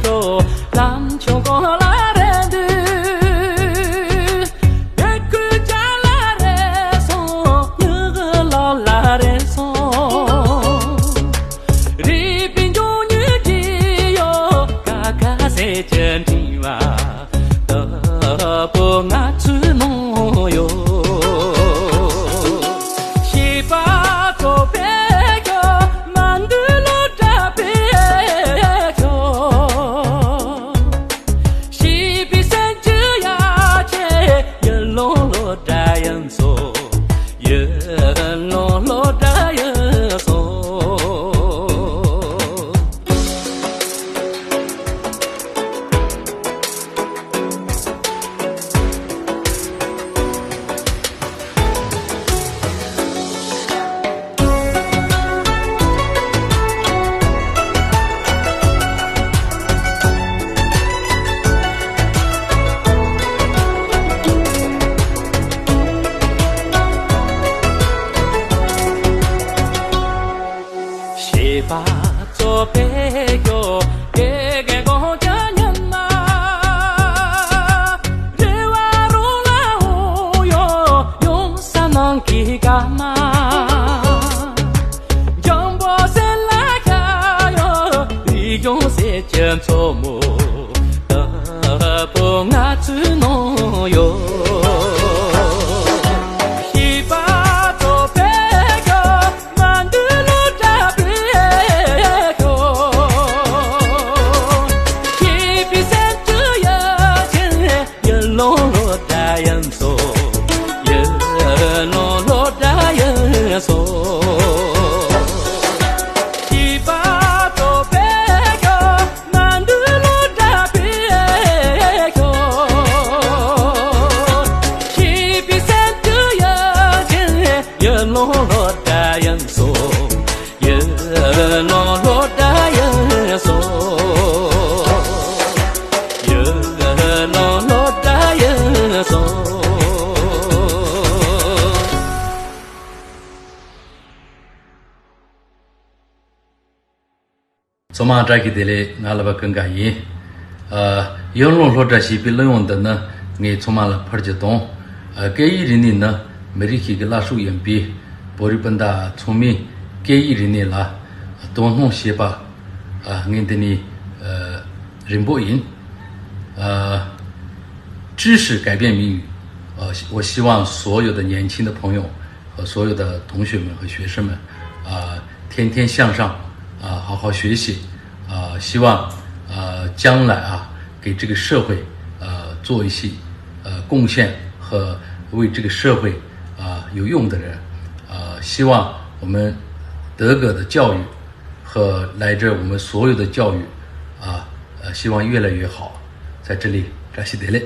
yo lam choko la re du ku ja la re so yu la la re so ri pin jo ni ji yo ka ka se chen ti wa da po nga chu no yo把左边哟，给个我家人呐，日瓦路拉乌哟，用啥能给干嘛？江波山拉家哟，利用些钱做么？得不俺只弄哟。索马扎给的嘞，俺那边更加严。养老老这些比老用的呢，俺索马了拍着动。该一人的呢，每日去个拉手眼比，玻璃本的聪明，该一人的啦，多弄些吧。俺的呢，人不赢。知识改变命运。我希望所有的年轻的朋友和所有的同学们和学生们，天天向上，好好学习，希望将来给这个社会做一些贡献和为这个社会有用的人，希望我们德格的教育和来自我们所有的教育希望越来越好，在这里感谢德勒。